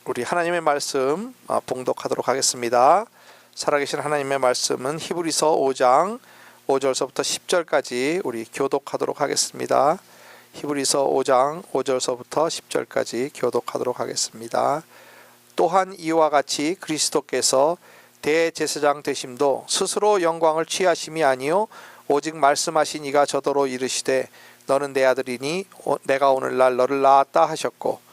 우리 하나님의 말씀 봉독하도록 하겠습니다. 살아계신 하나님의 말씀은 히브리서 5장 5절서부터 10절까지 우리 교독하도록 하겠습니다. 히브리서 5장 5절서부터 10절까지 교독하도록 하겠습니다. 또한 이와 같이 그리스도께서 대제사장 되심도 스스로 영광을 취하심이 아니요 오직 말씀하신 이가 저더러 이르시되 너는 내 아들이니 내가 오늘날 너를 낳았다 하셨고,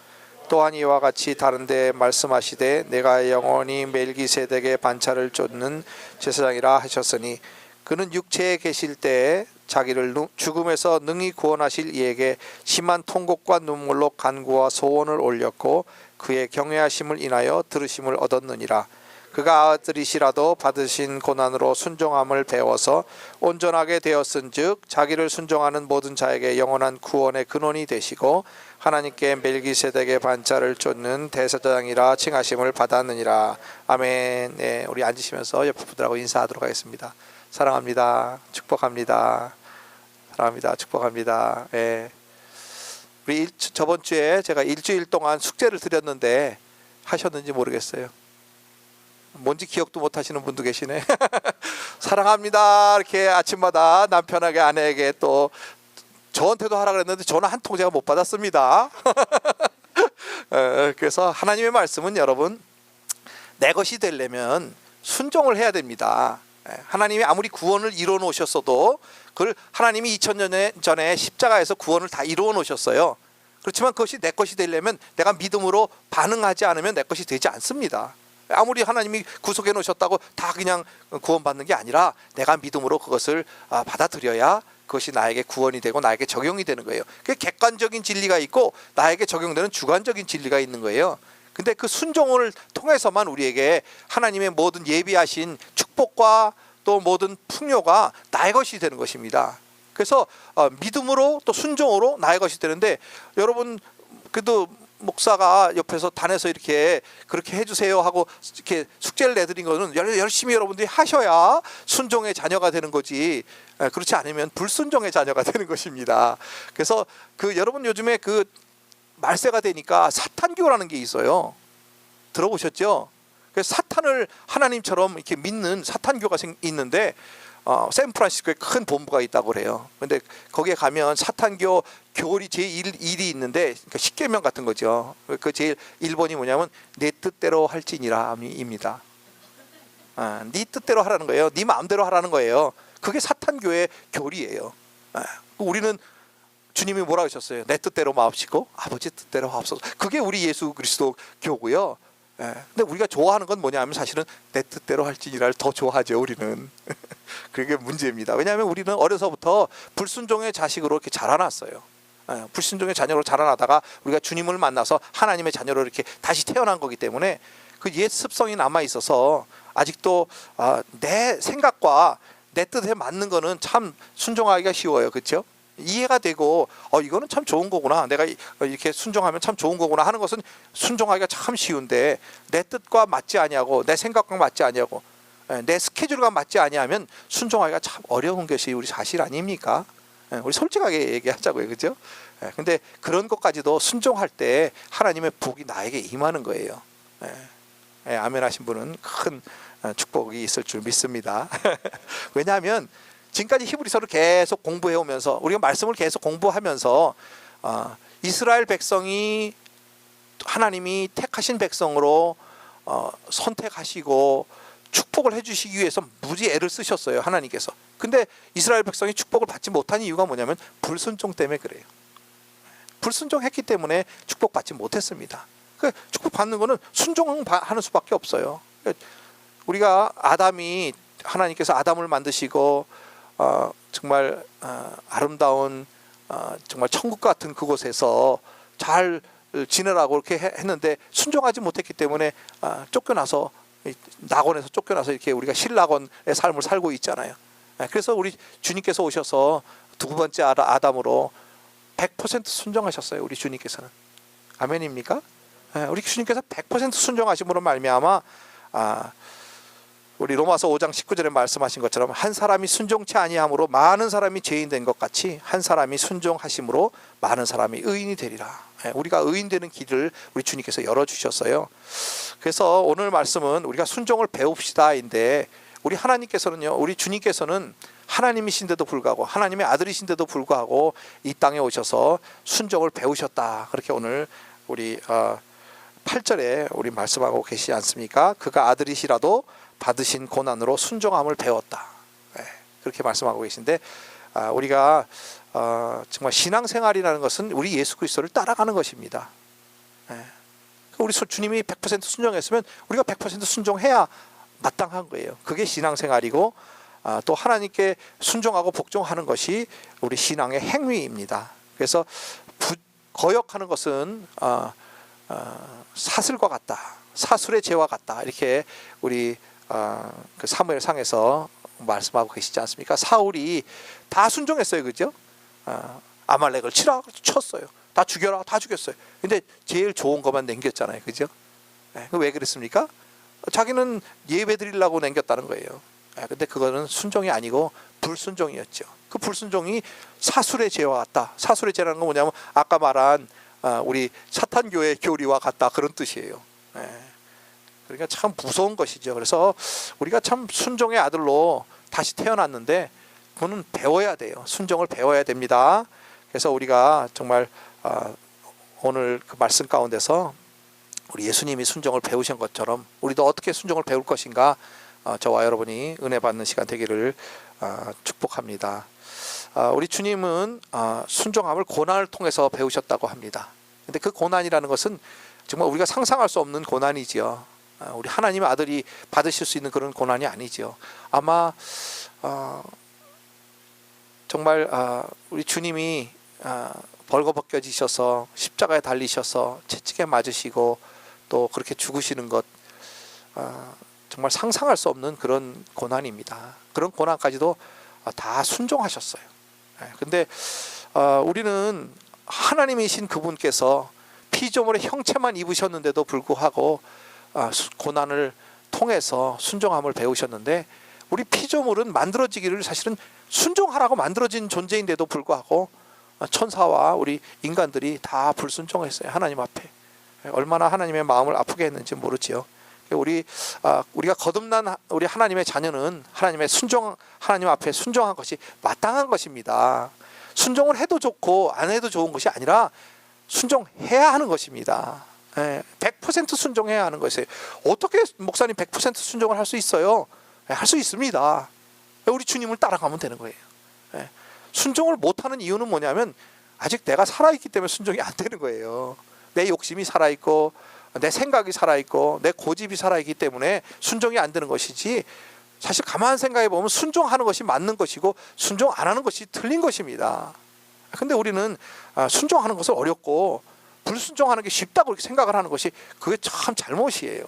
또한 이와 같이 다른 데 말씀하시되 내가 영원히 멜기세덱의 반차를 쫓는 제사장이라 하셨으니 그는 육체에 계실 때에 자기를 죽음에서 능히 구원하실 이에게 심한 통곡과 눈물로 간구와 소원을 올렸고 그의 경외하심을 인하여 들으심을 얻었느니라. 그가 아들이시라도 받으신 고난으로 순종함을 배워서 온전하게 되었은즉 자기를 순종하는 모든 자에게 영원한 구원의 근원이 되시고 하나님께 멜기세덱의 반차를 쫓는 대제사장이라 칭하심을 받았느니라. 아멘. 네, 우리 앉으시면서 옆에 분들하고 인사하도록 하겠습니다. 사랑합니다. 축복합니다. 사랑합니다. 축복합니다. 네. 우리 저번 주에 제가 일주일 동안 숙제를 드렸는데 하셨는지 모르겠어요. 뭔지 기억도 못 하시는 분도 계시네. 사랑합니다. 이렇게 아침마다 남편에게 아내에게 또 저한테도 하라 그랬는데 저는 한 통 제가 못 받았습니다. 그래서 하나님의 말씀은 여러분 내 것이 되려면 순종을 해야 됩니다. 하나님이 아무리 구원을 이루어 놓으셨어도 그걸 하나님이 2000년 전에 십자가에서 구원을 다 이루어 놓으셨어요. 그렇지만 그것이 내 것이 되려면 내가 믿음으로 반응하지 않으면 내 것이 되지 않습니다. 아무리 하나님이 구속해 놓으셨다고 다 그냥 구원받는 게 아니라 내가 믿음으로 그것을 받아들여야 그것이 나에게 구원이 되고 나에게 적용이 되는 거예요. 그게 객관적인 진리가 있고 나에게 적용되는 주관적인 진리가 있는 거예요. 근데 그 순종을 통해서만 우리에게 하나님의 모든 예비하신 축복과 또 모든 풍요가 나의 것이 되는 것입니다. 그래서 믿음으로 또 순종으로 나의 것이 되는데, 여러분 그래도 목사가 옆에서 단에서 이렇게 그렇게 해주세요 하고 이렇게 숙제를 내드린 거는 열심히 여러분들이 하셔야 순종의 자녀가 되는 거지, 그렇지 않으면 불순종의 자녀가 되는 것입니다. 그래서 여러분 요즘에 말세가 되니까 사탄교라는 게 있어요. 들어보셨죠? 그래서 사탄을 하나님처럼 이렇게 믿는 사탄교가 있는데 샌프란시스코에 큰 본부가 있다고 그래요. 근데 거기에 가면 사탄교 교리 제1이 있는데, 그러니까 십계명 같은 거죠. 그 제일 1번이 뭐냐면 내 뜻대로 할지니라 입니다. 네 뜻대로 하라는 거예요. 네 마음대로 하라는 거예요. 그게 사탄교의 교리예요. 우리는 주님이 뭐라고 하셨어요? 내 뜻대로 마옵시고 아버지 뜻대로 하옵소서. 그게 우리 예수 그리스도 교고요. 근데 우리가 좋아하는 건 뭐냐면 사실은 내 뜻대로 할지니라를 더 좋아하죠, 우리는. 그게 문제입니다. 왜냐하면 우리는 어려서부터 불순종의 자식으로 이렇게 자라났어요. 불순종의 자녀로 자라나다가 우리가 주님을 만나서 하나님의 자녀로 이렇게 다시 태어난 거기 때문에 그 옛 습성이 남아 있어서 아직도 내 생각과 내 뜻에 맞는 거는 참 순종하기가 쉬워요, 그렇죠? 이해가 되고 이거는 참 좋은 거구나, 내가 이렇게 순종하면 참 좋은 거구나 하는 것은 순종하기가 참 쉬운데, 내 뜻과 맞지 아니하고 내 생각과 맞지 아니하고 내 스케줄과 맞지 아니하면 순종하기가 참 어려운 것이 우리 사실 아닙니까? 우리 솔직하게 얘기하자고요, 그죠? 근데 그런 것까지도 순종할 때 하나님의 복이 나에게 임하는 거예요. 아멘 하신 분은 큰 축복이 있을 줄 믿습니다. 왜냐하면 지금까지 히브리서를 계속 공부해 오면서, 우리가 말씀을 계속 공부하면서 이스라엘 백성이 하나님이 택하신 백성으로 선택하시고 축복을 해주시기 위해서 무지 애를 쓰셨어요, 하나님께서. 근데 이스라엘 백성이 축복을 받지 못한 이유가 뭐냐면 불순종 때문에 그래요. 불순종했기 때문에 축복받지 못했습니다. 축복받는 거는 순종하는 수밖에 없어요. 우리가 하나님께서 아담을 만드시고 정말 아름다운 정말 천국 같은 그곳에서 잘 지내라고 이렇게 했는데 순종하지 못했기 때문에 쫓겨나서, 낙원에서 쫓겨나서 이렇게 우리가 실낙원의 삶을 살고 있잖아요. 그래서 우리 주님께서 오셔서 두 번째 아담으로 100% 순종하셨어요, 우리 주님께서는. 아멘입니까? 우리 주님께서 100% 순종하심으로 말미암아 우리 로마서 5장 19절에 말씀하신 것처럼 한 사람이 순종치 아니함으로 많은 사람이 죄인 된 것 같이 한 사람이 순종하심으로 많은 사람이 의인이 되리라. 우리가 의인 되는 길을 우리 주님께서 열어주셨어요. 그래서 오늘 말씀은 우리가 순종을 배웁시다인데, 우리 하나님께서는요, 우리 주님께서는 하나님이신데도 불구하고, 하나님의 아들이신데도 불구하고 이 땅에 오셔서 순종을 배우셨다. 그렇게 오늘 우리 8절에 우리 말씀하고 계시지 않습니까? 그가 아들이시라도 받으신 고난으로 순종함을 배웠다. 그렇게 말씀하고 계신데, 우리가 정말 신앙생활이라는 것은 우리 예수 그리스도를 따라가는 것입니다. 우리 주님이 100% 순종했으면 우리가 100% 순종해야 마땅한 거예요. 그게 신앙생활이고, 또 하나님께 순종하고 복종하는 것이 우리 신앙의 행위입니다. 그래서 거역하는 것은 사슬과 같다, 사술의 죄와 같다, 이렇게 우리 그 사무엘상에서 말씀하고 계시지 않습니까? 사울이 다 순종했어요, 그죠? 아말렉을 치라 쳤어요. 다 죽여라, 다 죽였어요. 근데 제일 좋은 것만 남겼잖아요, 그죠? 왜 그랬습니까? 자기는 예배 드리려고 남겼다는 거예요. 근데 그거는 순종이 아니고 불순종이었죠. 그 불순종이 사술의 죄와 같다. 사술의 죄라는 건 뭐냐면 아까 말한 우리 사탄교의 교리와 같다, 그런 뜻이에요. 그러니까 참 무서운 것이죠. 그래서 우리가 참 순종의 아들로 다시 태어났는데 그거는 배워야 돼요. 순종을 배워야 됩니다. 그래서 우리가 정말 오늘 그 말씀 가운데서 우리 예수님이 순종을 배우신 것처럼 우리도 어떻게 순종을 배울 것인가, 저와 여러분이 은혜 받는 시간 되기를 축복합니다. 우리 주님은 순종함을 고난을 통해서 배우셨다고 합니다. 근데 그 고난이라는 것은 정말 우리가 상상할 수 없는 고난이지요. 우리 하나님의 아들이 받으실 수 있는 그런 고난이 아니지요. 아마 정말 우리 주님이 벌거벗겨지셔서 십자가에 달리셔서 채찍에 맞으시고 또 그렇게 죽으시는 것, 정말 상상할 수 없는 그런 고난입니다. 그런 고난까지도 다 순종하셨어요. 근데 우리는 하나님이신 그분께서 피조물의 형체만 입으셨는데도 불구하고 고난을 통해서 순종함을 배우셨는데, 우리 피조물은 만들어지기를 사실은 순종하라고 만들어진 존재인데도 불구하고 천사와 우리 인간들이 다 불순종했어요. 하나님 앞에 얼마나 하나님의 마음을 아프게 했는지 모르지요. 우리가 거듭난 우리 하나님의 자녀는 하나님 앞에 순종한 것이 마땅한 것입니다. 순종을 해도 좋고 안 해도 좋은 것이 아니라 순종해야 하는 것입니다. 100% 순종해야 하는 것이에요. 어떻게 목사님 100% 순종을 할 수 있어요? 할 수 있습니다. 우리 주님을 따라가면 되는 거예요. 순종을 못하는 이유는 뭐냐면 아직 내가 살아있기 때문에 순종이 안 되는 거예요. 내 욕심이 살아있고 내 생각이 살아있고 내 고집이 살아있기 때문에 순종이 안 되는 것이지, 사실 가만 생각해 보면 순종하는 것이 맞는 것이고 순종 안 하는 것이 틀린 것입니다. 근데 우리는 순종하는 것을 어렵고 불순종하는 게 쉽다고 이렇게 생각을 하는 것이, 그게 참 잘못이에요.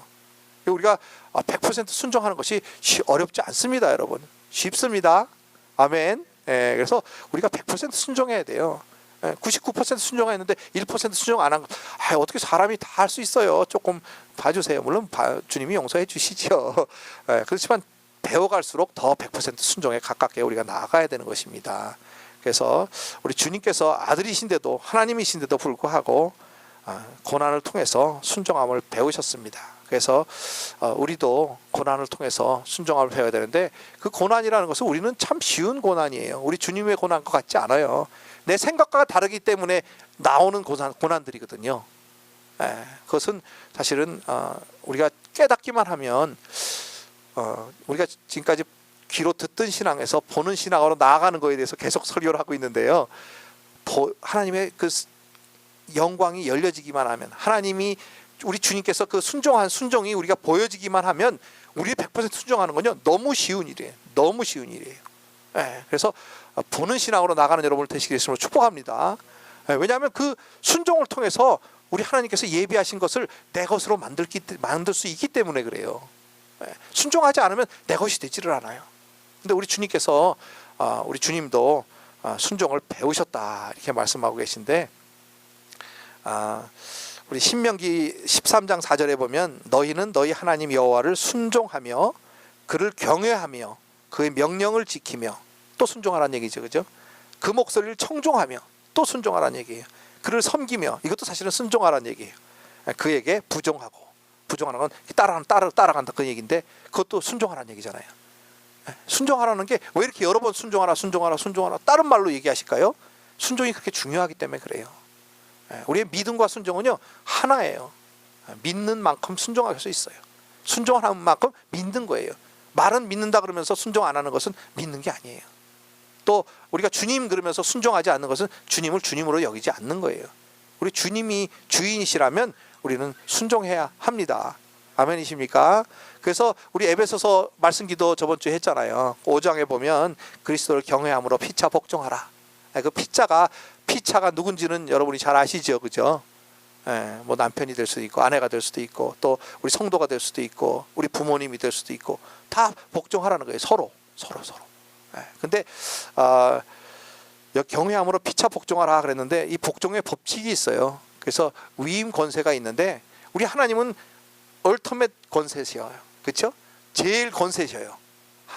우리가 100% 순종하는 것이 어렵지 않습니다, 여러분. 쉽습니다. 아멘. 그래서 우리가 100% 순종해야 돼요. 99% 순종했는데 1% 순종 안 한 거, 어떻게 사람이 다 할 수 있어요? 조금 봐주세요. 물론 주님이 용서해 주시죠. 그렇지만 배워갈수록 더 100% 순종에 가깝게 우리가 나아가야 되는 것입니다. 그래서 우리 주님께서 아들이신데도, 하나님이신데도 불구하고 고난을 통해서 순종함을 배우셨습니다. 그래서 우리도 고난을 통해서 순종함을 배워야 되는데, 그 고난이라는 것은 우리는 참 쉬운 고난이에요. 우리 주님의 고난과 같지 않아요. 내 생각과 다르기 때문에 나오는 고난들이거든요. 그것은 사실은 우리가 깨닫기만 하면, 우리가 지금까지 귀로 듣던 신앙에서 보는 신앙으로 나아가는 것에 대해서 계속 설교를 하고 있는데요. 하나님의 그 영광이 열려지기만 하면, 하나님이 우리 주님께서 그 순종이 우리가 보여지기만 하면, 우리 100% 순종하는 건요 너무 쉬운 일이에요. 너무 쉬운 일이에요. 그래서 보는 신앙으로 나가는 여러분을 되시길 예수님으로 축복합니다. 왜냐하면 그 순종을 통해서 우리 하나님께서 예비하신 것을 내 것으로 만들 수 있기 때문에 그래요. 순종하지 않으면 내 것이 되지를 않아요. 근데 우리 주님께서 우리 주님도 순종을 배우셨다, 이렇게 말씀하고 계신데, 우리 신명기 13장 4절에 보면 너희는 너희 하나님 여호와를 순종하며 그를 경외하며 그의 명령을 지키며 또 순종하라는 얘기죠. 그죠? 그 목소리를 청종하며 또 순종하라는 얘기예요. 그를 섬기며 이것도 사실은 순종하라는 얘기예요. 그에게 부정하고 부정하는 건 따라간다 그 얘기인데 그것도 순종하라는 얘기잖아요. 순종하라는 게 왜 이렇게 여러 번 순종하라 다른 말로 얘기하실까요? 순종이 그렇게 중요하기 때문에 그래요. 우리의 믿음과 순종은요 하나예요. 믿는 만큼 순종할 수 있어요. 순종하는 만큼 믿는 거예요. 말은 믿는다 그러면서 순종 안 하는 것은 믿는 게 아니에요. 또 우리가 주님 그러면서 순종하지 않는 것은 주님을 주님으로 여기지 않는 거예요. 우리 주님이 주인이시라면 우리는 순종해야 합니다. 아멘이십니까? 그래서 우리 에베소서 말씀기도 저번 주에 했잖아요. 5장에 보면 그리스도를 경외함으로 피차 복종하라. 그 피차가 누군지는 여러분이 잘 아시죠, 그죠? 뭐 남편이 될 수도 있고 아내가 될 수도 있고 또 우리 성도가 될 수도 있고 우리 부모님이 될 수도 있고 다 복종하라는 거예요. 서로. 근데 경외함으로 피차 복종하라 그랬는데 이 복종의 법칙이 있어요. 그래서 위임 권세가 있는데 우리 하나님은 얼터밋 권세셔요. 그렇죠? 제일 권세셔요.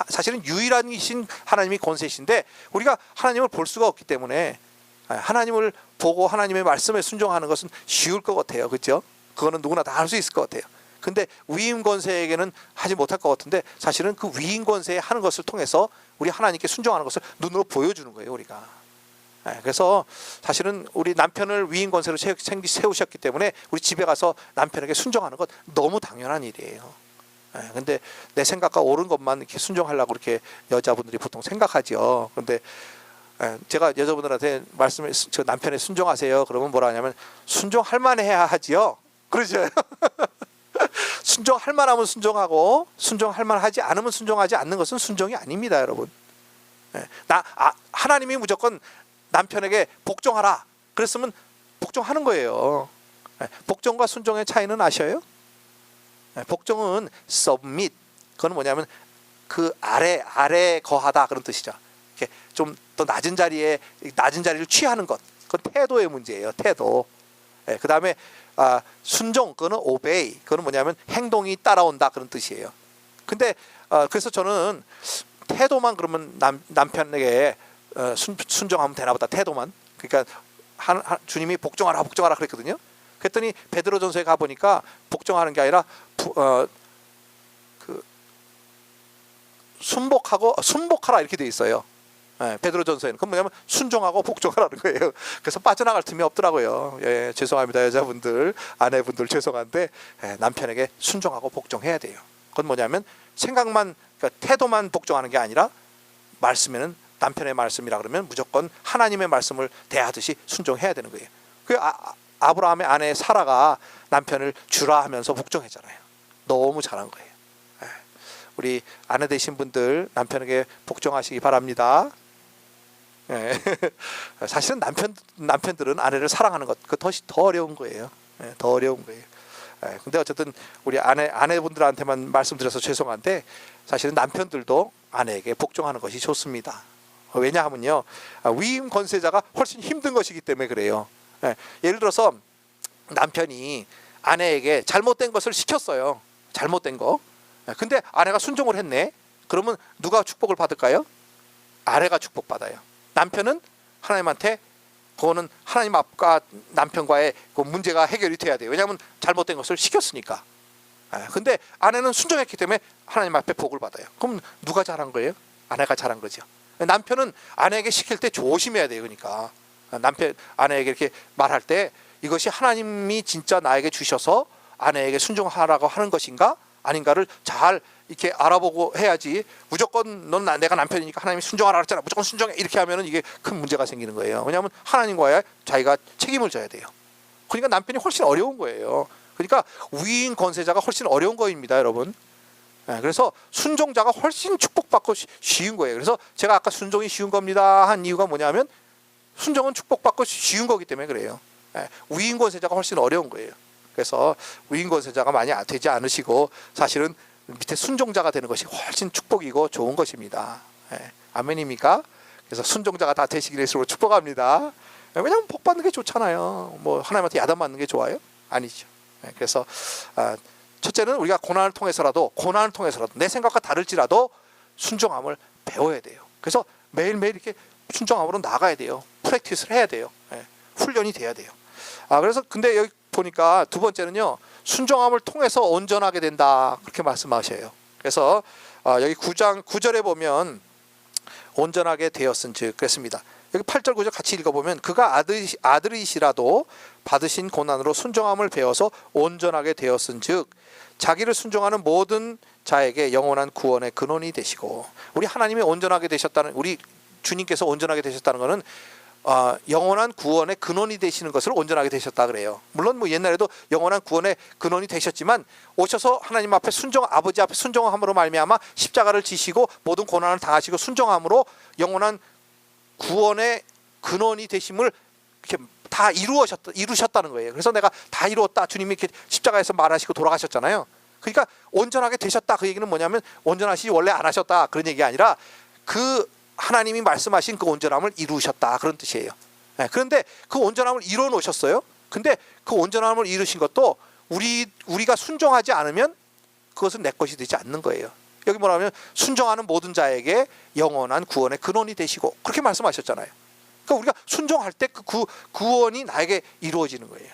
사실은 유일하신 하나님이 권세신데 우리가 하나님을 볼 수가 없기 때문에 하나님을 보고 하나님의 말씀에 순종하는 것은 쉬울 것 같아요. 그렇죠? 그거는 누구나 다 할 수 있을 것 같아요. 근데 위임 권세에게는 하지 못할 것 같은데 사실은 그 위임 권세에 하는 것을 통해서 우리 하나님께 순종하는 것을 눈으로 보여주는 거예요, 우리가. 그래서 사실은 우리 남편을 위임 권세로 세우셨기 때문에 우리 집에 가서 남편에게 순종하는 것 너무 당연한 일이에요. 근데 내 생각과 옳은 것만 이렇게 순종하려고 이렇게 여자분들이 보통 생각하죠. 그런데 제가 여자분들한테 말씀해, 저 남편에 순종하세요. 그러면 뭐라 하냐면 순종할 만해야 하지요. 그러죠. 순종할 만하면 순종하고 순종할 만하지 않으면 순종하지 않는 것은 순종이 아닙니다, 여러분. 하나님이 무조건 남편에게 복종하라 그랬으면 복종하는 거예요. 복종과 순종의 차이는 아셔요? 복종은 submit, 그건 뭐냐면 그 아래 거하다 그런 뜻이죠. 이렇게 좀 더 낮은 자리를 취하는 것, 그건 태도의 문제예요. 태도. 그 다음에 순종, 그거는 obey, 그거는 뭐냐면 행동이 따라온다 그런 뜻이에요. 근데 그래서 저는 태도만 그러면 남편에게 순종하면 되나 보다. 태도만. 그러니까 주님이 복종하라 그랬거든요. 그랬더니 베드로전서에 가보니까 복종하는 게 아니라 순복하라 이렇게 돼 있어요. 베드로전서에는. 그건 뭐냐면 순종하고 복종하라는 거예요. 그래서 빠져나갈 틈이 없더라고요. 죄송합니다, 여자분들, 아내분들 죄송한데 남편에게 순종하고 복종해야 돼요. 그건 뭐냐면 생각만, 그러니까 태도만 복종하는 게 아니라 말씀에는 남편의 말씀이라 그러면 무조건 하나님의 말씀을 대하듯이 순종해야 되는 거예요. 그 아브라함의 아내 사라가 남편을 주라 하면서 복종했잖아요. 너무 잘한 거예요. 우리 아내 되신 분들 남편에게 복종하시기 바랍니다. 사실은 남편들은 아내를 사랑하는 것, 그 더 어려운 거예요. 더 어려운 거예요. 근데 어쨌든 우리 아내분들한테만 말씀드려서 죄송한데 사실은 남편들도 아내에게 복종하는 것이 좋습니다. 왜냐하면요, 위임 권세자가 훨씬 힘든 것이기 때문에 그래요. 예를 들어서 남편이 아내에게 잘못된 것을 시켰어요. 잘못된 거. 근데 아내가 순종을 했네. 그러면 누가 축복을 받을까요? 아내가 축복받아요. 남편은 하나님한테, 그거는 하나님 앞과 남편과의 그 문제가 해결이 돼야 돼요. 왜냐하면 잘못된 것을 시켰으니까. 근데 아내는 순종했기 때문에 하나님 앞에 복을 받아요. 그럼 누가 잘한 거예요? 아내가 잘한 거죠. 남편은 아내에게 시킬 때 조심해야 돼요. 그러니까 아내에게 이렇게 말할 때 이것이 하나님이 진짜 나에게 주셔서 아내에게 순종하라고 하는 것인가 아닌가를 잘 이렇게 알아보고 해야지. 무조건 내가 남편이니까 하나님이 순종하라 그랬잖아, 무조건 순종해, 이렇게 하면은 이게 큰 문제가 생기는 거예요. 왜냐하면 하나님과의 자기가 책임을 져야 돼요. 그러니까 남편이 훨씬 어려운 거예요. 그러니까 위임 권세자가 훨씬 어려운 거입니다, 여러분. 그래서 순종자가 훨씬 축복받고 쉬운 거예요. 그래서 제가 아까 순종이 쉬운 겁니다 한 이유가 뭐냐면 순종은 축복받고 쉬운 거기 때문에 그래요. 위임 권세자가 훨씬 어려운 거예요. 그래서 위임 권세자가 많이 되지 않으시고 사실은 밑에 순종자가 되는 것이 훨씬 축복이고 좋은 것입니다. 아멘입니까? 그래서 순종자가 다 되시기를 예수로 축복합니다. 왜냐하면 복 받는 게 좋잖아요. 뭐 하나님한테 야단 맞는 게 좋아요? 아니죠. 그래서 첫째는 우리가 고난을 통해서라도 내 생각과 다를지라도 순종함을 배워야 돼요. 그래서 매일매일 이렇게 순종함으로 나가야 돼요. 프랙티스를 해야 돼요. 훈련이 돼야 돼요. 그래서 근데 여기 보니까 두 번째는요, 순종함을 통해서 온전하게 된다, 그렇게 말씀하셔요. 그래서 여기 9장 9절에 보면 온전하게 되었은즉 그랬습니다. 여기 8절 9절 같이 읽어보면 그가 아들이시라도 받으신 고난으로 순종함을 배워서 온전하게 되었은즉 자기를 순종하는 모든 자에게 영원한 구원의 근원이 되시고, 우리 하나님이 온전하게 되셨다는, 우리 주님께서 온전하게 되셨다는 것은 영원한 구원의 근원이 되시는 것을 온전하게 되셨다 그래요. 물론 뭐 옛날에도 영원한 구원의 근원이 되셨지만 오셔서 하나님 앞에 아버지 앞에 순종함으로 말미암아 십자가를 지시고 모든 고난을 당하시고 순종함으로 영원한 구원의 근원이 되심을 이렇게 다 이루셨다는 거예요. 그래서 내가 다 이루었다, 주님이 이렇게 십자가에서 말하시고 돌아가셨잖아요. 그러니까 온전하게 되셨다, 그 얘기는 뭐냐면 온전하시지 원래 안 하셨다, 그런 얘기가 아니라 그 하나님이 말씀하신 그 온전함을 이루셨다, 그런 뜻이에요. 그런데 그 온전함을 이루어 놓으셨어요. 근데 그 온전함을 이루신 것도 우리가 순종하지 않으면 그것은 내 것이 되지 않는 거예요. 여기 뭐라면 순종하는 모든 자에게 영원한 구원의 근원이 되시고, 그렇게 말씀하셨잖아요. 그러니까 우리가 순종할 때 그 구원이 나에게 이루어지는 거예요.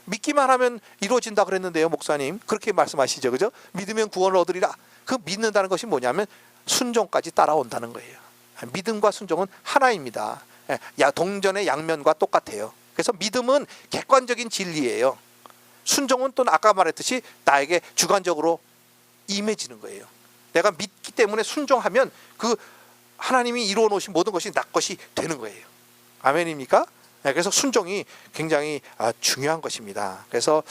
믿기만 하면 이루어진다 그랬는데요, 목사님. 그렇게 말씀하시죠, 그죠? 믿으면 구원을 얻으리라. 그 믿는다는 것이 뭐냐면 순종까지 따라온다는 거예요. 믿음과 순종은 하나입니다. 동전의 양면과 똑같아요. 그래서 믿음은 객관적인 진리예요. 순종은 또 아까 말했듯이 나에게 주관적으로 임해지는 거예요. 내가 믿기 때문에 순종하면 그 하나님이 이루어 놓으신 모든 것이 나 것이 되는 거예요. 아멘입니까? 그래서 순종이 굉장히 중요한 것입니다. 그래서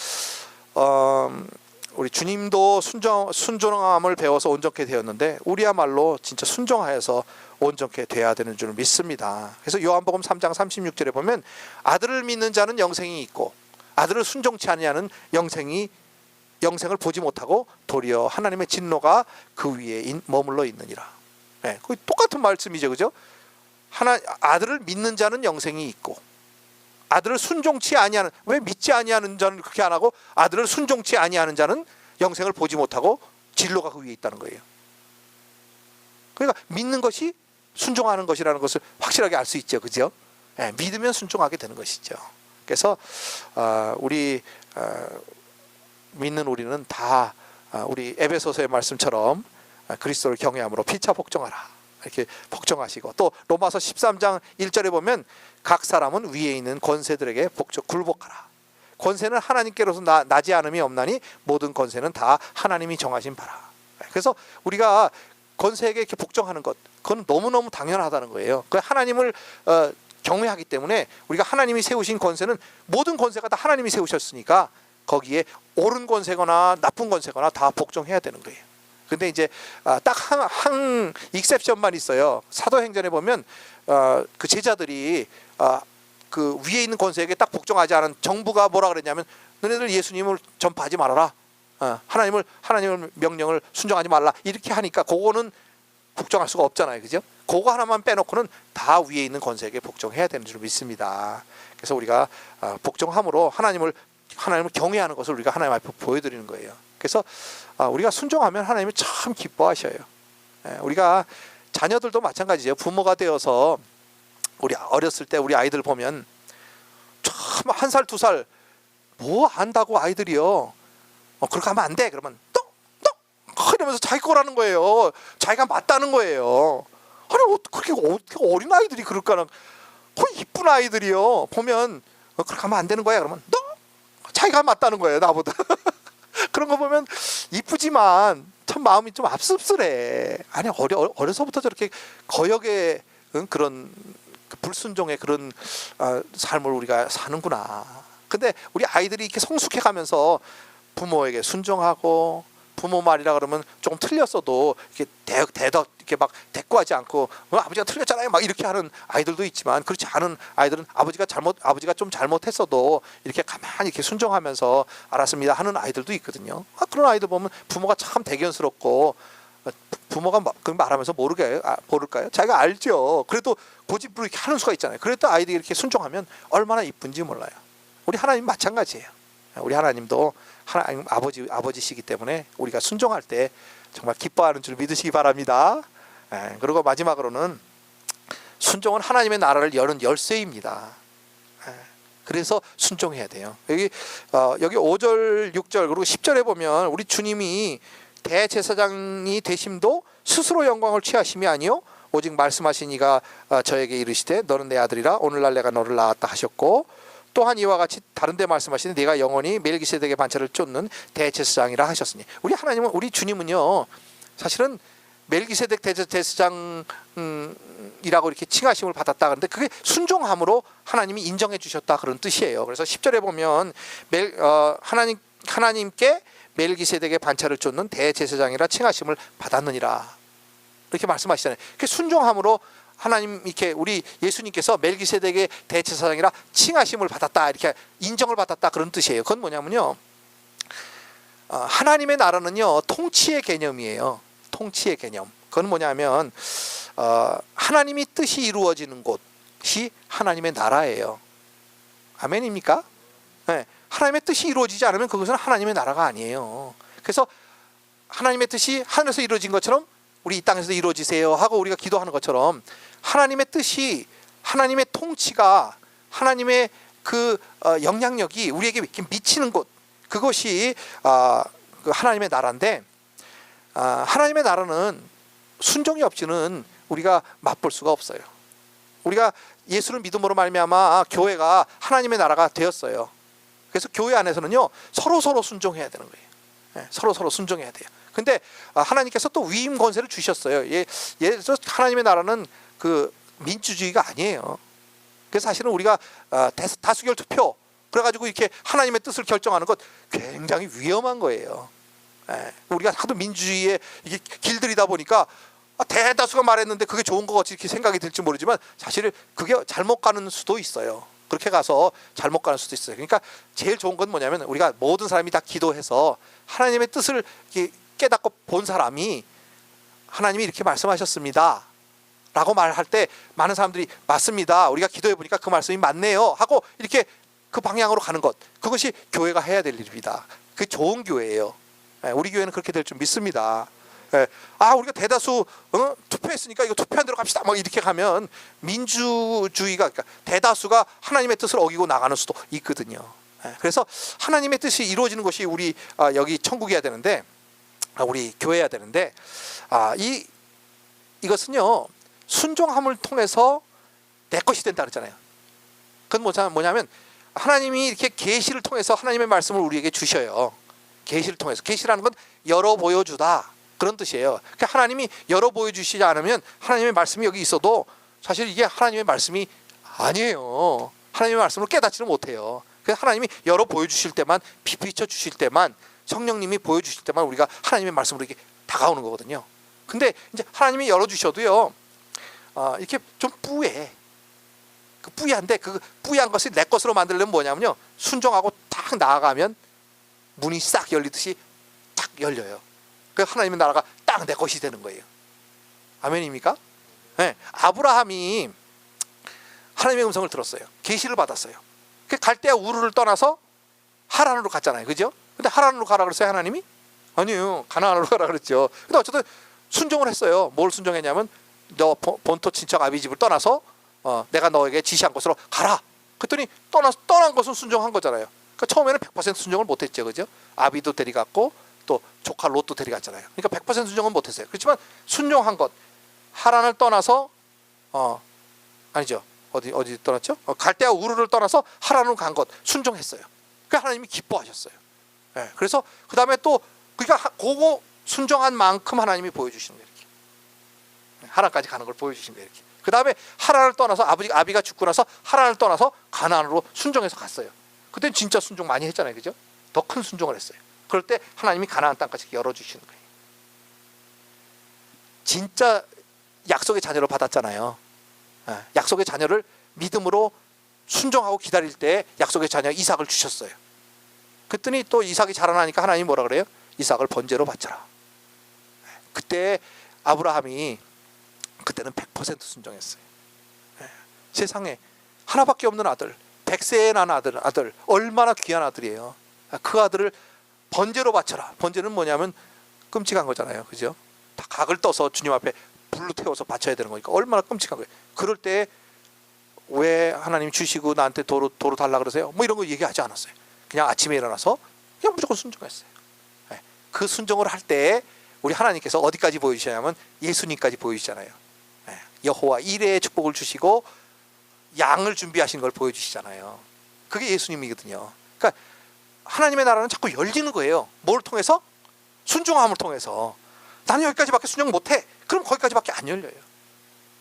우리 주님도 순종함을 배워서 온전케 되었는데 우리야말로 진짜 순종하여서 온전케 돼야 되는 줄 믿습니다. 그래서 요한복음 3장 36절에 보면 아들을 믿는 자는 영생이 있고 아들을 순종치 아니하는 영생을 보지 못하고 도리어 하나님의 진노가 그 위에 머물러 있느니라. 그 똑같은 말씀이죠, 그죠? 아들을 믿는 자는 영생이 있고 아들을 순종치 아니하는, 왜 믿지 아니하는 자는 그렇게 안 하고 아들을 순종치 아니하는 자는 영생을 보지 못하고 진로가 그 위에 있다는 거예요. 그러니까 믿는 것이 순종하는 것이라는 것을 확실하게 알 수 있죠, 그죠? 믿으면 순종하게 되는 것이죠. 그래서 우리 믿는 우리는 다 우리 에베소서의 말씀처럼 그리스도를 경외함으로 피차 복종하라, 이렇게 복종하시고, 또 로마서 13장 1절에 보면 각 사람은 위에 있는 권세들에게 굴복하라. 권세는 하나님께로서 나지 않음이 없나니 모든 권세는 다 하나님이 정하신 바라. 그래서 우리가 권세에게 이렇게 복종하는 것, 그건 너무너무 당연하다는 거예요. 그 하나님을 경외하기 때문에 우리가 하나님이 세우신 권세는 모든 권세가 다 하나님이 세우셨으니까 거기에 옳은 권세거나 나쁜 권세거나 다 복종해야 되는 거예요. 근데 이제 딱 한 익셉션만 있어요. 사도행전에 보면 그 제자들이 그 위에 있는 권세에게 딱 복종하지 않은 정부가 뭐라 그랬냐면 너네들 예수님을 전파하지 말아라. 하나님을 명령을 순종하지 말라. 이렇게 하니까 그거는 복종할 수가 없잖아요, 그죠? 그거 하나만 빼놓고는 다 위에 있는 권세에게 복종해야 되는 줄 믿습니다. 그래서 우리가 복종함으로 하나님을 경외하는 것을 우리가 하나님 앞에 보여드리는 거예요. 그래서 우리가 순종하면 하나님이 참 기뻐하셔요. 우리가 자녀들도 마찬가지예요. 부모가 되어서 우리 어렸을 때 우리 아이들 보면 참 1살 2살 뭐 안다고 아이들이요. 그렇게 하면 안 돼. 그러면 너 이러면서 자기 거라는 거예요. 자기가 맞다는 거예요. 아니 그렇게 어린 아이들이 그럴까나. 거의 이쁜 아이들이요. 보면 그렇게 하면 안 되는 거야. 그러면 너 자기가 맞다는 거예요, 나보다. 그런 거 보면 이쁘지만 참 마음이 좀 앞섭섭해. 아니 어려서부터 저렇게 거역의 그런 불순종의 그런 삶을 우리가 사는구나. 근데 우리 아이들이 이렇게 성숙해가면서 부모에게 순종하고, 부모 말이라 그러면 조금 틀렸어도 이렇게 대덕 이렇게 막 대꾸하지 않고 아버지가 틀렸잖아요 막 이렇게 하는 아이들도 있지만, 그렇지 않은 아이들은 아버지가 좀 잘못했어도 이렇게 가만히 이렇게 순종하면서 알았습니다 하는 아이들도 있거든요. 그런 아이들 보면 부모가 참 대견스럽고, 부모가 그 말하면서 모를까요? 자기가 알죠. 그래도 고집부로 이렇게 하는 수가 있잖아요. 그래도 아이들이 이렇게 순종하면 얼마나 이쁜지 몰라요. 우리 하나님 마찬가지예요. 우리 하나님도 하나님 아버지시기 때문에 우리가 순종할 때 정말 기뻐하는 줄 믿으시기 바랍니다. 그리고 마지막으로는 순종은 하나님의 나라를 여는 열쇠입니다. 그래서 순종해야 돼요. 여기 5절, 6절 그리고 10절에 보면 우리 주님이 대제사장이 되심도 스스로 영광을 취하심이 아니요 오직 말씀하신 이가 저에게 이르시되 너는 내 아들이라 오늘날 내가 너를 낳았다 하셨고 또한 이와 같이 다른 데 말씀하시되 네가 영원히 멜기세덱의 반차를 쫓는 대제사장이라 하셨으니 우리 하나님은 우리 주님은요 사실은 멜기세덱 대제사장이라고 이렇게 칭하심을 받았다 그런데 그게 순종함으로 하나님이 인정해 주셨다 그런 뜻이에요. 그래서 10절에 보면 하나님께 멜기세덱의 반차를 쫓는 대제사장이라 칭하심을 받았느니라 이렇게 말씀하시잖아요. 그 순종함으로 하나님 이렇게 우리 예수님께서 멜기세덱의 대제사장이라 칭하심을 받았다 이렇게 인정을 받았다 그런 뜻이에요. 그건 뭐냐면요 하나님의 나라는요 통치의 개념이에요. 통치의 개념. 그건 뭐냐면 하나님이 뜻이 이루어지는 곳이 하나님의 나라예요. 아멘입니까? 네. 하나님의 뜻이 이루어지지 않으면 그것은 하나님의 나라가 아니에요. 그래서 하나님의 뜻이 하늘에서 이루어진 것처럼 우리 이 땅에서 이루어지세요 하고 우리가 기도하는 것처럼 하나님의 뜻이 하나님의 통치가 하나님의 그 영향력이 우리에게 미치는 곳 그것이 그 하나님의 나라인데 하나님의 나라는 순종이 없이는 우리가 맛볼 수가 없어요. 우리가 예수를 믿음으로 말미암아 교회가 하나님의 나라가 되었어요. 그래서 교회 안에서는요 서로 순종해야 되는 거예요. 서로 순종해야 돼요. 근데 하나님께서 또 위임 권세를 주셨어요. 예서 하나님의 나라는 그 민주주의가 아니에요. 그래서 사실은 우리가 다수결 투표 그래가지고 이렇게 하나님의 뜻을 결정하는 것 굉장히 위험한 거예요. 우리가 하도 민주주의에 이게 길들이다 보니까 대다수가 말했는데 그게 좋은 것 같이 이렇게 생각이 들지 모르지만 사실 그게 잘못 가는 수도 있어요. 그렇게 가서 잘못 가는 수도 있어요. 그러니까 제일 좋은 건 뭐냐면 우리가 모든 사람이 다 기도해서 하나님의 뜻을 깨닫고 본 사람이 하나님이 이렇게 말씀하셨습니다 라고 말할 때 많은 사람들이 맞습니다 우리가 기도해 보니까 그 말씀이 맞네요 하고 이렇게 그 방향으로 가는 것 그것이 교회가 해야 될 일입니다. 그게 좋은 교회예요. 우리 교회는 그렇게 될 줄 믿습니다. 우리가 대다수 투표했으니까 이거 투표한 대로 갑시다 막 이렇게 가면 민주주의가 그러니까 대다수가 하나님의 뜻을 어기고 나가는 수도 있거든요. 그래서 하나님의 뜻이 이루어지는 것이 우리 여기 천국이어야 되는데 우리 교회여야 되는데 이것은요 순종함을 통해서 내 것이 된다 그랬잖아요. 그건 뭐냐면 하나님이 이렇게 계시를 통해서 하나님의 말씀을 우리에게 주셔요. 계시를 통해서 계시라는 건 열어 보여주다 그런 뜻이에요. 그러니까 하나님이 열어 보여주시지 않으면 하나님의 말씀이 여기 있어도 사실 이게 하나님의 말씀이 아니에요. 하나님의 말씀을 깨닫지는 못해요. 그래서 하나님이 열어 보여주실 때만 비춰 주실 때만 성령님이 보여주실 때만 우리가 하나님의 말씀으로 이렇게 다가오는 거거든요. 근데 이제 하나님이 열어주셔도요 이렇게 좀 뿌해. 그 뿌이한데 그 뿌이한 것을 내 것으로 만들려면 뭐냐면요 순종하고 딱 나아가면 문이 싹 열리듯이 딱 열려요. 그 하나님의 나라가 딱 내 것이 되는 거예요. 아멘입니까? 네. 아브라함이 하나님의 음성을 들었어요. 계시를 받았어요. 그 갈대아 우르를 떠나서 하란으로 갔잖아요. 그죠? 근데 하란으로 가라 그랬어요 하나님이? 아니에요. 가나안으로 가라 그랬죠. 근데 어쨌든 순종을 했어요. 뭘 순종했냐면 너 본토 친척 아비 집을 떠나서 내가 너에게 지시한 곳으로 가라. 그랬더니 떠난 것은 순종한 거잖아요. 그러니까 처음에는 100% 순종을 못했죠. 그죠? 아비도 데려갔고 또 조카 롯도 데려갔잖아요. 그러니까 100% 순종은 못했어요. 그렇지만 순종한 것 하란을 떠나서 아니죠. 어디 떠났죠? 갈대아 우르를 떠나서 하란으로 간 것 순종했어요. 그 하나님이 기뻐하셨어요. 네. 그래서 그 다음에 또 그러니까 그거 순종한 만큼 하나님이 보여주시는 거예요. 이렇게 하란까지 가는 걸 보여주시는 거예요. 이렇게. 그 다음에 하란을 떠나서 아비가 죽고 나서 하란을 떠나서 가나안으로 순종해서 갔어요. 그때는 진짜 순종 많이 했잖아요, 그죠? 더 큰 순종을 했어요. 그럴 때 하나님이 가나안 땅까지 열어주시는 거예요. 진짜 약속의 자녀를 받았잖아요. 약속의 자녀를 믿음으로 순종하고 기다릴 때 약속의 자녀 이삭을 주셨어요. 그랬더니 또 이삭이 자라나니까 하나님이 뭐라 그래요? 이삭을 번제로 바쳐라. 그때 아브라함이 그때는 100% 순종했어요. 세상에 하나밖에 없는 아들, 100세에 난 아들 얼마나 귀한 아들이에요. 그 아들을 번제로 바쳐라. 번제는 뭐냐면 끔찍한 거잖아요, 그죠? 다 각을 떠서 주님 앞에 불로 태워서 바쳐야 되는 거니까 얼마나 끔찍한 거예요. 그럴 때 왜 하나님 주시고 나한테 도로 달라 그러세요? 뭐 이런 거 얘기하지 않았어요. 그냥 아침에 일어나서 그냥 무조건 순종했어요. 그 순종을 할 때 우리 하나님께서 어디까지 보여주시냐면 예수님까지 보여주시잖아요. 여호와 이레의 축복을 주시고 양을 준비하신 걸 보여주시잖아요. 그게 예수님이거든요. 그러니까 하나님의 나라는 자꾸 열리는 거예요. 뭘 통해서? 순종함을 통해서. 나는 여기까지밖에 순종 못해. 그럼 거기까지밖에 안 열려요.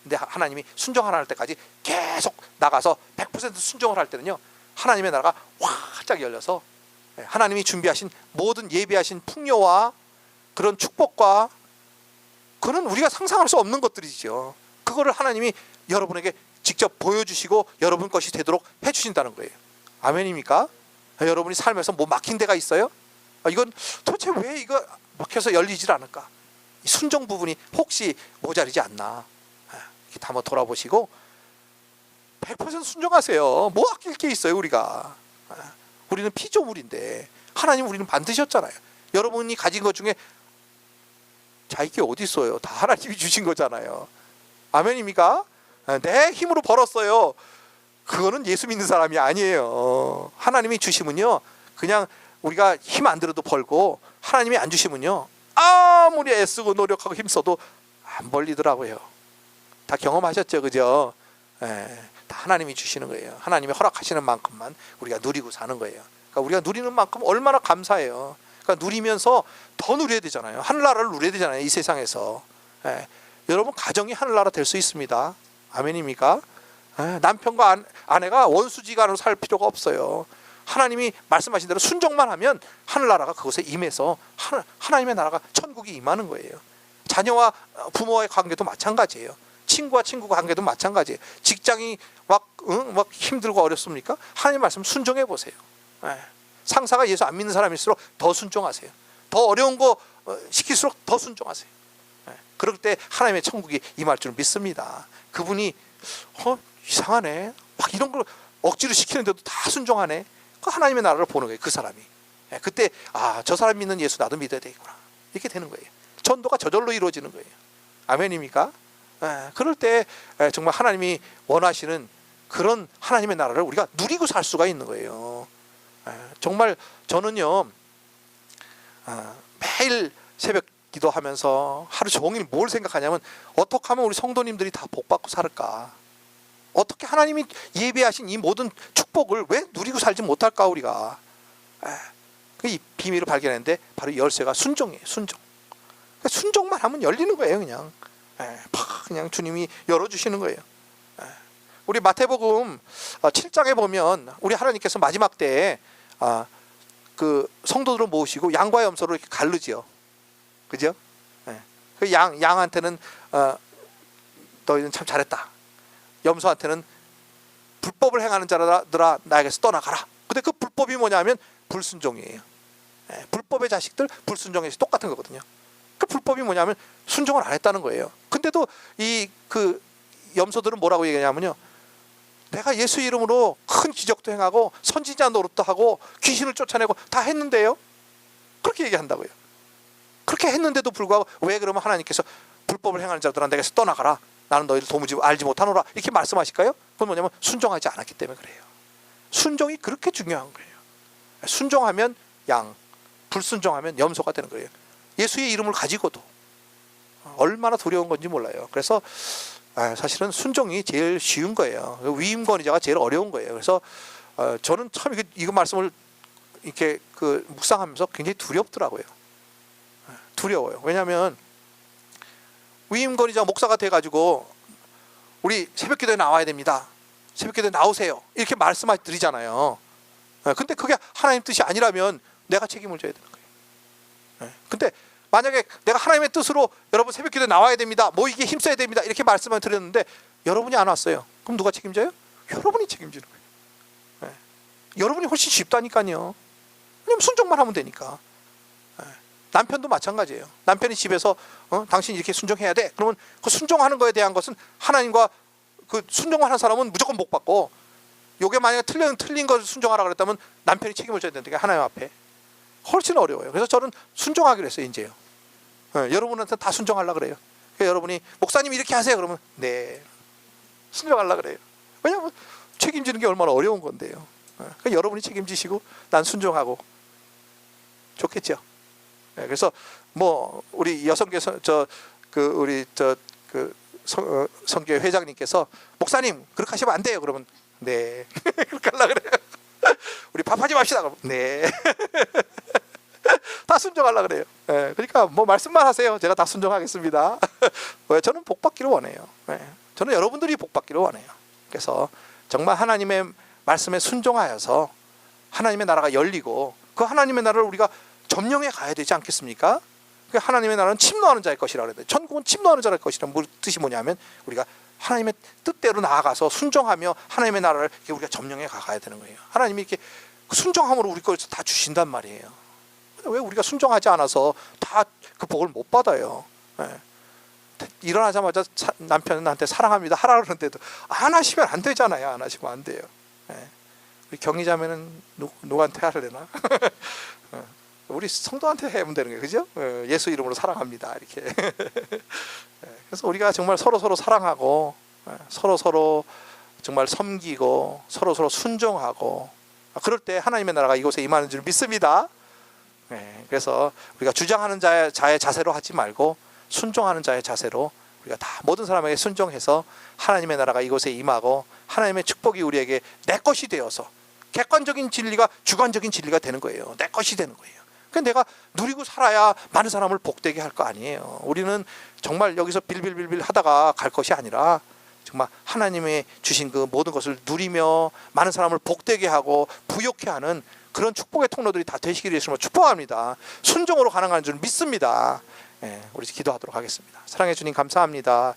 근데 하나님이 순종 하나 할 때까지 계속 나가서 100% 순종을 할 때는요, 하나님의 나라가 활짝 열려서 하나님이 준비하신 모든 예비하신 풍요와 그런 축복과, 그는 우리가 상상할 수 없는 것들이죠. 그거를 하나님이 여러분에게 직접 보여주시고 여러분 것이 되도록 해주신다는 거예요. 아멘입니까? 여러분이 살면서 뭐 막힌 데가 있어요? 이건 도대체 왜 이거 막혀서 열리질 않을까? 순종 부분이 혹시 모자르지 않나? 이렇게 한번 돌아보시고 100% 순종하세요. 뭐 아낄 게 있어요, 우리가. 우리는 피조물인데 하나님 우리는 만드셨잖아요. 여러분이 가진 것 중에 자기 게 어디 있어요? 다 하나님이 주신 거잖아요. 아멘입니까? 내 힘으로 벌었어요. 그거는 예수 믿는 사람이 아니에요. 하나님이 주시면요, 그냥 우리가 힘 안 들어도 벌고, 하나님이 안 주시면요, 아무리 애쓰고 노력하고 힘써도 안 벌리더라고요. 다 경험하셨죠, 그죠? 다 하나님이 주시는 거예요. 하나님이 허락하시는 만큼만 우리가 누리고 사는 거예요. 그러니까 우리가 누리는 만큼 얼마나 감사해요. 그러니까 누리면서 더 누려야 되잖아요. 하늘나라를 누려야 되잖아요, 이 세상에서. 여러분 가정이 하늘나라 될 수 있습니다. 아멘입니까? 남편과 아내가 원수지간으로 살 필요가 없어요. 하나님이 말씀하신 대로 순종만 하면 하늘나라가 그곳에 임해서 하나님의 나라가 천국이 임하는 거예요. 자녀와 부모와의 관계도 마찬가지예요. 친구와 친구 관계도 마찬가지예요. 직장이 막 힘들고 어렵습니까? 하나님 말씀 순종해 보세요. 상사가 예수 안 믿는 사람일수록 더 순종하세요. 더 어려운 거 시킬수록 더 순종하세요. 그럴 때 하나님의 천국이 임할 줄 믿습니다. 그분이 이상하네, 막 이런 걸 억지로 시키는데도 다 순종하네. 그 하나님의 나라를 보는 거예요, 그 사람이. 그때 저 사람 믿는 예수 나도 믿어야 되겠구나, 이렇게 되는 거예요. 전도가 저절로 이루어지는 거예요. 아멘입니까? 그럴 때 정말 하나님이 원하시는 그런 하나님의 나라를 우리가 누리고 살 수가 있는 거예요. 정말 저는요, 매일 새벽 기도하면서 하루 종일 뭘 생각하냐면, 어떻게 하면 우리 성도님들이 다 복받고 살을까? 어떻게 하나님이 예비하신 이 모든 축복을 왜 누리고 살지 못할까, 우리가? 이 비밀을 발견했는데 바로 열쇠가 순종이에요. 순종. 순종만 하면 열리는 거예요. 그냥 주님이 열어주시는 거예요. 우리 마태복음 7장에 보면 우리 하나님께서 마지막 때에 그 성도들을 모으시고 양과 염소를 이렇게 가르지요. 그죠? 그 양한테는 너희는 참 잘했다. 염소한테는 불법을 행하는 자들아 나에게서 떠나가라. 근데 그 불법이 뭐냐면 불순종이에요. 불법의 자식들 불순종에서 똑같은 거거든요. 그 불법이 뭐냐면 순종을 안 했다는 거예요. 근데도 그 염소들은 뭐라고 얘기하냐면요, 내가 예수 이름으로 큰 기적도 행하고 선지자 노릇도 하고 귀신을 쫓아내고 다 했는데요, 그렇게 얘기한다고요. 그렇게 했는데도 불구하고 왜 그러면 하나님께서 불법을 행하는 자들아 내게서 떠나가라, 나는 너희를 도무지 알지 못하노라, 이렇게 말씀하실까요? 그건 뭐냐면 순종하지 않았기 때문에 그래요. 순종이 그렇게 중요한 거예요. 순종하면 양, 불순종하면 염소가 되는 거예요. 예수의 이름을 가지고도 얼마나 두려운 건지 몰라요. 그래서 사실은 순종이 제일 쉬운 거예요. 위임권위자가 제일 어려운 거예요. 그래서 저는 참 이거 말씀을 이렇게 묵상하면서 굉장히 두렵더라고요. 두려워요. 왜냐하면 위임권위자 목사가 돼가지고 우리 새벽기도에 나와야 됩니다, 새벽기도에 나오세요, 이렇게 말씀드리잖아요. 근데 그게 하나님 뜻이 아니라면 내가 책임을 져야 되는 거예요. 근데 만약에 내가 하나님의 뜻으로 여러분 새벽기도에 나와야 됩니다, 모이기에 힘써야 됩니다, 이렇게 말씀을 드렸는데 여러분이 안 왔어요. 그럼 누가 책임져요? 여러분이 책임지는 거예요. 여러분이 훨씬 쉽다니까요. 왜냐면 순종만 하면 되니까. 남편도 마찬가지예요. 남편이 집에서 당신 이렇게 순종해야 돼, 그러면 그 순종하는 거에 대한 것은 하나님과 그 순종하는 사람은 무조건 복 받고, 요게 만약에 틀린 걸 순종하라 그랬다면 남편이 책임을 져야 되는데 하나님 앞에 훨씬 어려워요. 그래서 저는 순종하기로 했어요. 이제요. 여러분한테 다 순종하려고 그래요. 그러니까 여러분이 목사님 이렇게 하세요 그러면 네 순종하려고 그래요. 왜냐하면 책임지는 게 얼마나 어려운 건데요. 그러니까 여러분이 책임지시고 난 순종하고 좋겠죠. 그래서 뭐 우리 여성교 성교회 회장님께서 목사님 그렇게 하시면 안 돼요 그러면 네 그렇게 하려고 그래요. 우리 밥하지 맙시다 그러면 네 다 순종하려고 그래요. 그러니까 뭐 말씀만 하세요. 제가 다 순종하겠습니다. 왜 저는 복 받기를 원해요. 저는 여러분들이 복 받기를 원해요. 그래서 정말 하나님의 말씀에 순종하여서 하나님의 나라가 열리고 그 하나님의 나라를 우리가 점령해 가야 되지 않겠습니까? 그 하나님의 나라는 침노하는 자의 것이라고 그래요. 천국은 침노하는 자의 것이라는 뜻이 뭐냐면 우리가 하나님의 뜻대로 나아가서 순종하며 하나님의 나라를 우리가 점령해 가야 되는 거예요. 하나님이 이렇게 순종함으로 우리 것을 다 주신단 말이에요. 왜 우리가 순종하지 않아서 다 그 복을 못 받아요. 일어나자마자 남편한테 사랑합니다 하라 그러는데도 안 하시면 안 되잖아요. 안 하시면 안 돼요. 우리 경희자매는 누구한테 하려나? 우리 성도한테 하면 되는 거예요. 그죠? 예수 이름으로 사랑합니다 이렇게. 그래서 우리가 정말 서로 사랑하고 서로 정말 섬기고 서로 순종하고 그럴 때 하나님의 나라가 이곳에 임하는 줄 믿습니다. 그래서 우리가 주장하는 자의 자세로 하지 말고 순종하는 자의 자세로 우리가 다 모든 사람에게 순종해서 하나님의 나라가 이곳에 임하고 하나님의 축복이 우리에게 내 것이 되어서 객관적인 진리가 주관적인 진리가 되는 거예요. 내 것이 되는 거예요. 그러니까 내가 누리고 살아야 많은 사람을 복되게 할 거 아니에요. 우리는 정말 여기서 빌빌빌빌 하다가 갈 것이 아니라 정말 하나님의 주신 그 모든 것을 누리며 많은 사람을 복되게 하고 부욕케 하는 그런 축복의 통로들이 다 되시기를 예수님으로 축복합니다. 순종으로 가능한 줄 믿습니다. 우리 기도하도록 하겠습니다. 사랑해 주님 감사합니다.